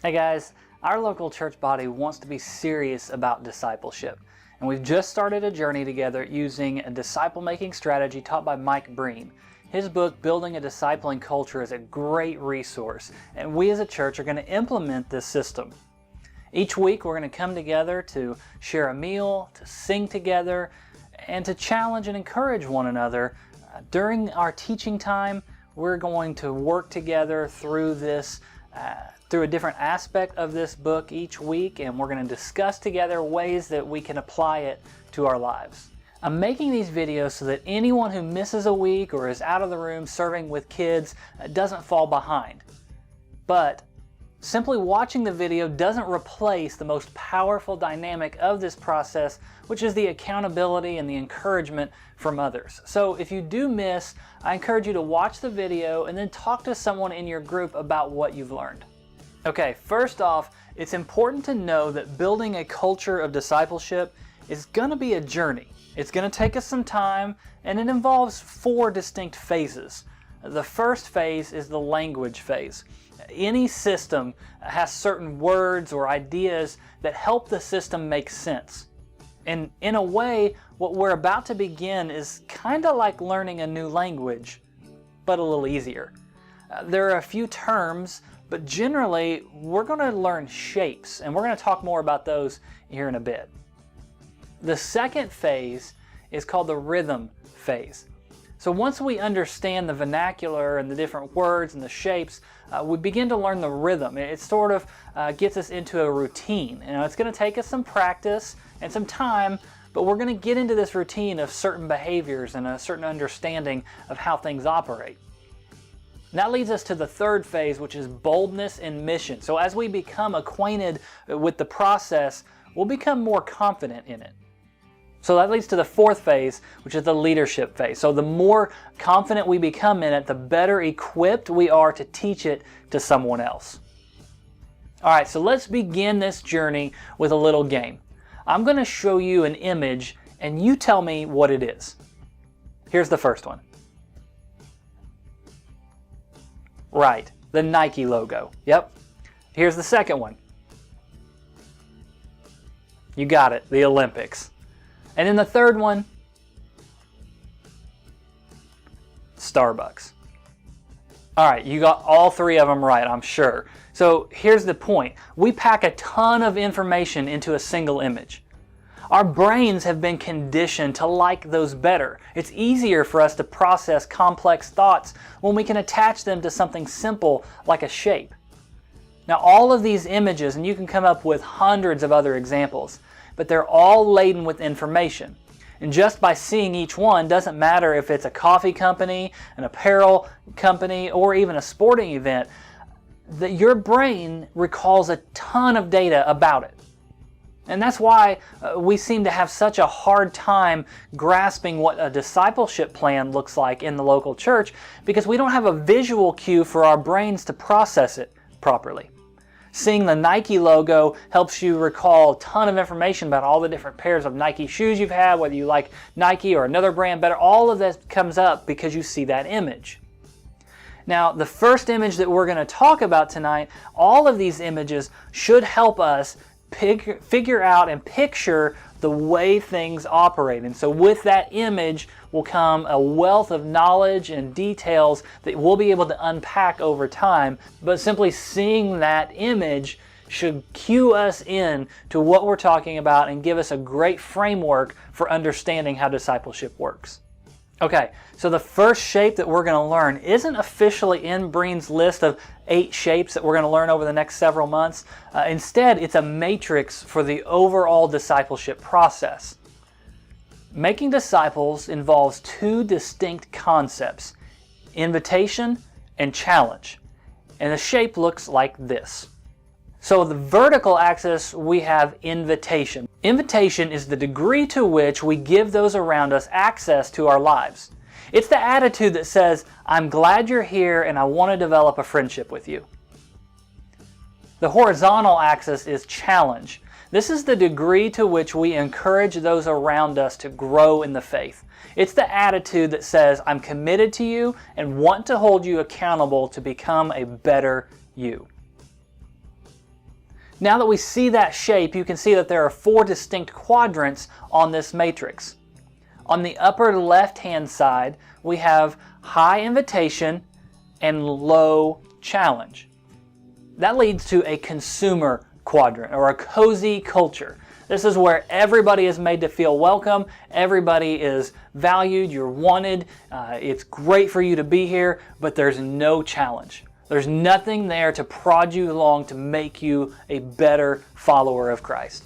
Hey guys, our local church body wants to be serious about discipleship, and we've just started a journey together using a disciple-making strategy taught by Mike Breen. His book, Building a Discipling Culture, is a great resource, and we as a church are going to implement this system. Each week we're going to come together to share a meal, to sing together, and to challenge and encourage one another. During our teaching time, we're going to work together through a different aspect of this book each week, and we're going to discuss together ways that we can apply it to our lives. I'm making these videos so that anyone who misses a week or is out of the room serving with kids doesn't fall behind. But simply watching the video doesn't replace the most powerful dynamic of this process, which is the accountability and the encouragement from others. So if you do miss, I encourage you to watch the video and then talk to someone in your group about what you've learned. Okay, first off, it's important to know that building a culture of discipleship is going to be a journey. It's going to take us some time, and it involves 4 distinct phases. The first phase is the language phase. Any system has certain words or ideas that help the system make sense. And in a way, what we're about to begin is kind of like learning a new language, but a little easier. There are a few terms, but generally, we're going to learn shapes, and we're going to talk more about those here in a bit. The second phase is called the rhythm phase. So once we understand the vernacular and the different words and the shapes, we begin to learn the rhythm. It sort of gets us into a routine. And it's going to take us some practice and some time, but we're going to get into this routine of certain behaviors and a certain understanding of how things operate. And that leads us to the third phase, which is boldness and mission. So as we become acquainted with the process, we'll become more confident in it. So that leads to the fourth phase, which is the leadership phase. So the more confident we become in it, the better equipped we are to teach it to someone else. All right, so let's begin this journey with a little game. I'm going to show you an image, and you tell me what it is. Here's the first one. Right, the Nike logo. Yep. Here's the second one. You got it, the Olympics. And then the third one, Starbucks. All right, you got all 3 of them right, I'm sure. So here's the point. We pack a ton of information into a single image. Our brains have been conditioned to like those better. It's easier for us to process complex thoughts when we can attach them to something simple like a shape. Now all of these images, and you can come up with hundreds of other examples, but they're all laden with information. And just by seeing each one, doesn't matter if it's a coffee company, an apparel company, or even a sporting event, that your brain recalls a ton of data about it. And that's why we seem to have such a hard time grasping what a discipleship plan looks like in the local church, because we don't have a visual cue for our brains to process it properly. Seeing the Nike logo helps you recall a ton of information about all the different pairs of Nike shoes you've had, whether you like Nike or another brand better. All of that comes up because you see that image. Now, the first image that we're going to talk about tonight, all of these images should help us figure out and picture the way things operate. And so with that image will come a wealth of knowledge and details that we'll be able to unpack over time. But simply seeing that image should cue us in to what we're talking about and give us a great framework for understanding how discipleship works. Okay, so the first shape that we're going to learn isn't officially in Breen's list of 8 shapes that we're going to learn over the next several months. Instead, it's a matrix for the overall discipleship process. Making disciples involves 2 distinct concepts, invitation and challenge. And the shape looks like this. So the vertical axis, we have invitation. Invitation is the degree to which we give those around us access to our lives. It's the attitude that says, I'm glad you're here and I want to develop a friendship with you. The horizontal axis is challenge. This is the degree to which we encourage those around us to grow in the faith. It's the attitude that says, I'm committed to you and want to hold you accountable to become a better you. Now that we see that shape, you can see that there are 4 distinct quadrants on this matrix. On the upper left-hand side, we have high invitation and low challenge. That leads to a consumer quadrant, or a cozy culture. This is where everybody is made to feel welcome, everybody is valued, you're wanted, it's great for you to be here, but there's no challenge. There's nothing there to prod you along to make you a better follower of Christ.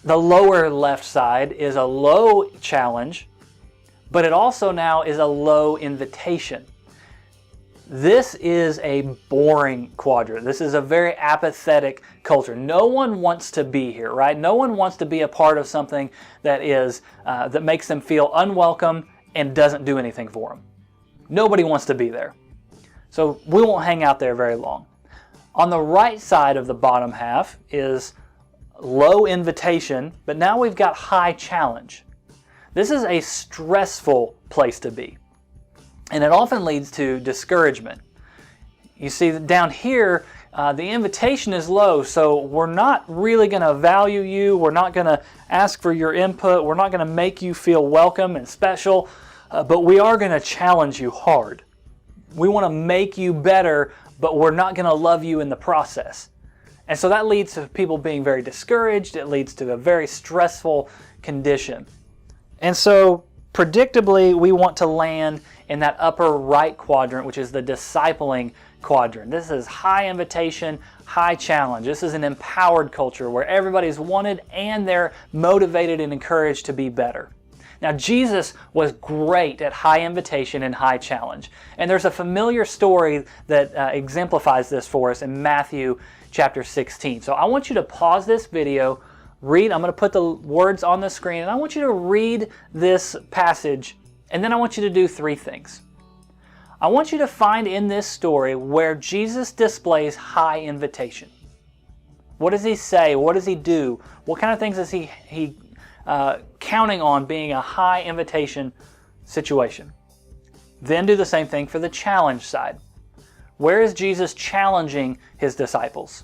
The lower left side is a low challenge, but it also now is a low invitation. This is a boring quadrant. This is a very apathetic culture. No one wants to be here, right? No one wants to be a part of something that that makes them feel unwelcome and doesn't do anything for them. Nobody wants to be there. So we won't hang out there very long. On the right side of the bottom half is low invitation, but now we've got high challenge. This is a stressful place to be, and it often leads to discouragement. You see that down here, the invitation is low, so we're not really going to value you, we're not going to ask for your input, we're not going to make you feel welcome and special, but we are going to challenge you hard. We want to make you better, but we're not going to love you in the process. And so that leads to people being very discouraged. It leads to a very stressful condition. And so predictably, we want to land in that upper right quadrant, which is the discipling quadrant. This is high invitation, high challenge. This is an empowered culture where everybody's wanted and they're motivated and encouraged to be better. Now, Jesus was great at high invitation and high challenge. And there's a familiar story that exemplifies this for us in Matthew chapter 16. So I want you to pause this video, read. I'm going to put the words on the screen, and I want you to read this passage, and then I want you to do 3 things. I want you to find in this story where Jesus displays high invitation. What does he say? What does he do? What kind of things is he counting on being a high invitation situation? Then do the same thing for the challenge side. Where is Jesus challenging his disciples?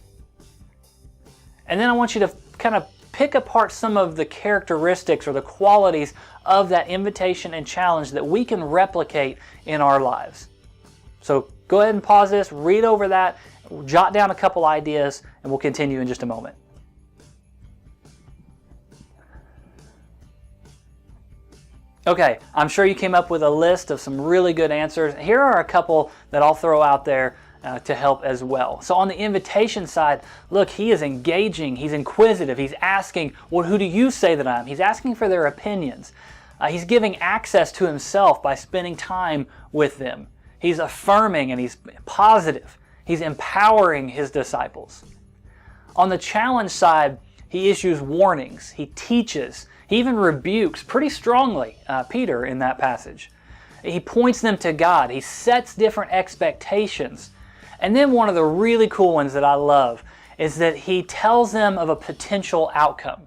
And then I want you to kind of pick apart some of the characteristics or the qualities of that invitation and challenge that we can replicate in our lives. So go ahead and pause this, read over that, jot down a couple ideas, and we'll continue in just a moment. Okay, I'm sure you came up with a list of some really good answers. Here are a couple that I'll throw out there to help as well. So on the invitation side, look, he is engaging, he's inquisitive, he's asking, well, who do you say that I am? He's asking for their opinions. He's giving access to himself by spending time with them. He's affirming and he's positive. He's empowering his disciples. On the challenge side, he issues warnings, he teaches, he even rebukes pretty strongly Peter in that passage. He points them to God. He sets different expectations. And then one of the really cool ones that I love is that he tells them of a potential outcome.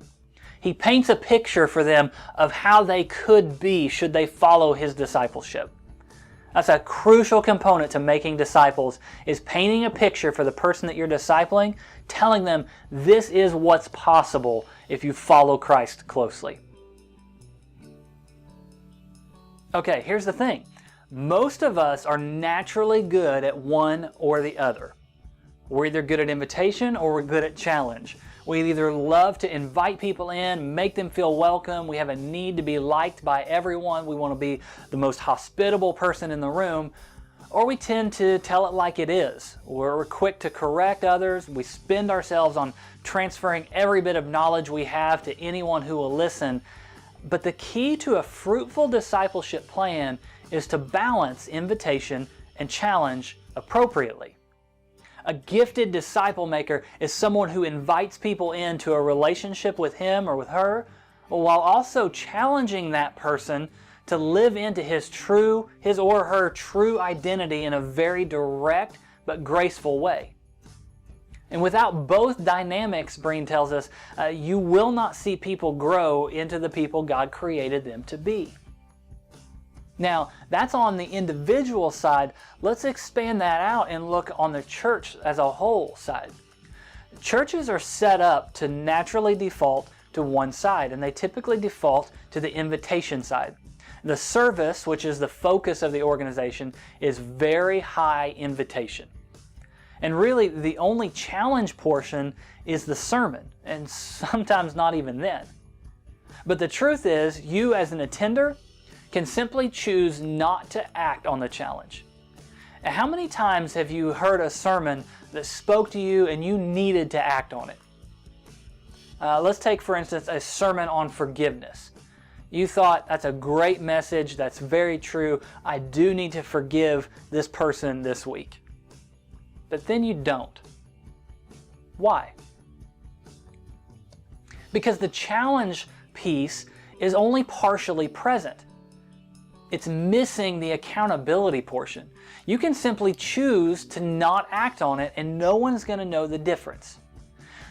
He paints a picture for them of how they could be should they follow his discipleship. That's a crucial component to making disciples, is painting a picture for the person that you're discipling, telling them this is what's possible if you follow Christ closely. Okay, here's the thing. Most of us are naturally good at one or the other. We're either good at invitation or we're good at challenge. We either love to invite people in, make them feel welcome. We have a need to be liked by everyone. We want to be the most hospitable person in the room. Or we tend to tell it like it is. We're quick to correct others. We spend ourselves on transferring every bit of knowledge we have to anyone who will listen. But the key to a fruitful discipleship plan is to balance invitation and challenge appropriately. A gifted disciple maker is someone who invites people into a relationship with him or with her, while also challenging that person to live into his or her true identity in a very direct but graceful way. And without both dynamics, Breen tells us, you will not see people grow into the people God created them to be. Now, that's on the individual side. Let's expand that out and look on the church as a whole side. Churches are set up to naturally default to one side, and they typically default to the invitation side. The service, which is the focus of the organization, is very high invitation. And really, the only challenge portion is the sermon, and sometimes not even then. But the truth is, you as an attender can simply choose not to act on the challenge. And how many times have you heard a sermon that spoke to you and you needed to act on it? Let's take, for instance, a sermon on forgiveness. You thought, that's a great message, that's very true, I do need to forgive this person this week. But then you don't. Why? Because the challenge piece is only partially present. It's missing the accountability portion. You can simply choose to not act on it and no one's going to know the difference.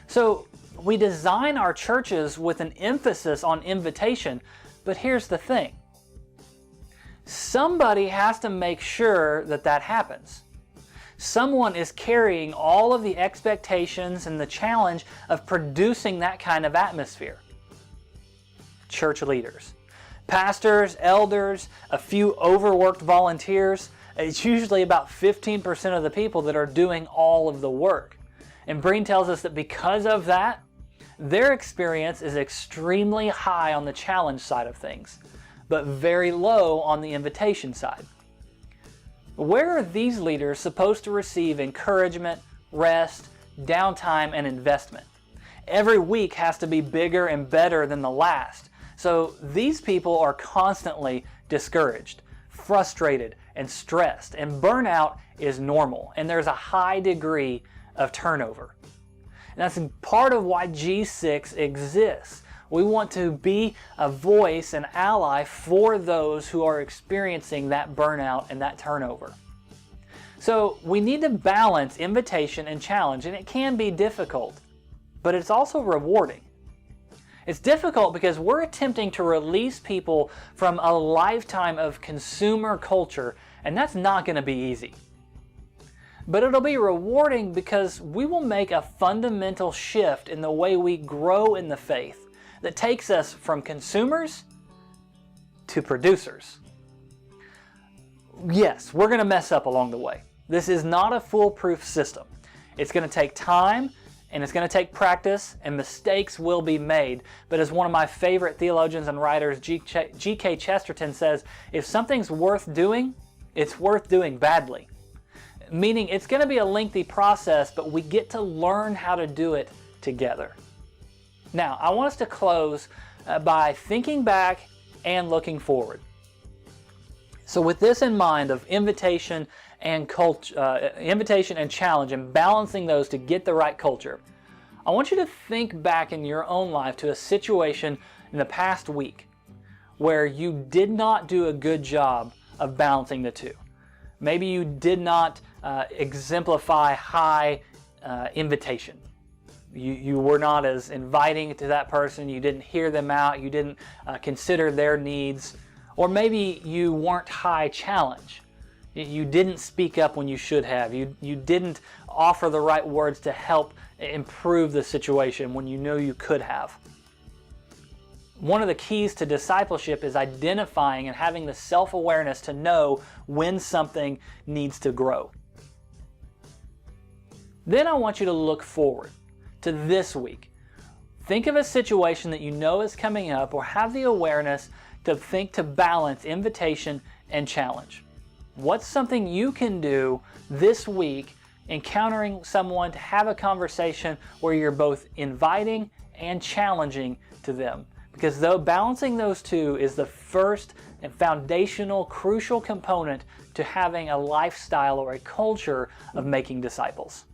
So we design our churches with an emphasis on invitation, but here's the thing. Somebody has to make sure that that happens. Someone is carrying all of the expectations and the challenge of producing that kind of atmosphere. Church leaders. Pastors, elders, a few overworked volunteers. It's usually about 15% of the people that are doing all of the work. And Breen tells us that because of that, their experience is extremely high on the challenge side of things, but very low on the invitation side. Where are these leaders supposed to receive encouragement, rest, downtime, and investment? Every week has to be bigger and better than the last. So these people are constantly discouraged, frustrated, and stressed, and burnout is normal, and there's a high degree of turnover. And that's part of why G6 exists. We want to be a voice, an ally for those who are experiencing that burnout and that turnover. So we need to balance invitation and challenge, and it can be difficult, but it's also rewarding. It's difficult because we're attempting to release people from a lifetime of consumer culture, and that's not going to be easy. But it'll be rewarding because we will make a fundamental shift in the way we grow in the faith that takes us from consumers to producers. Yes, we're going to mess up along the way. This is not a foolproof system. It's going to take time and it's going to take practice, and mistakes will be made. But as one of my favorite theologians and writers, G.K. Chesterton, says, if something's worth doing, it's worth doing badly. Meaning it's going to be a lengthy process, but we get to learn how to do it together. Now, I want us to close by thinking back and looking forward. So with this in mind of invitation and challenge and balancing those to get the right culture, I want you to think back in your own life to a situation in the past week where you did not do a good job of balancing the two. Maybe you did not exemplify high invitation. You were not as inviting to that person, you didn't hear them out, you didn't consider their needs, or maybe you weren't high challenge. You didn't speak up when you should have. You didn't offer the right words to help improve the situation when you know you could have. One of the keys to discipleship is identifying and having the self-awareness to know when something needs to grow. Then I want you to look forward to this week. Think of a situation that you know is coming up, or have the awareness to think to balance invitation and challenge. What's something you can do this week, encountering someone, to have a conversation where you're both inviting and challenging to them? Because though balancing those two is the first and foundational, crucial component to having a lifestyle or a culture of making disciples.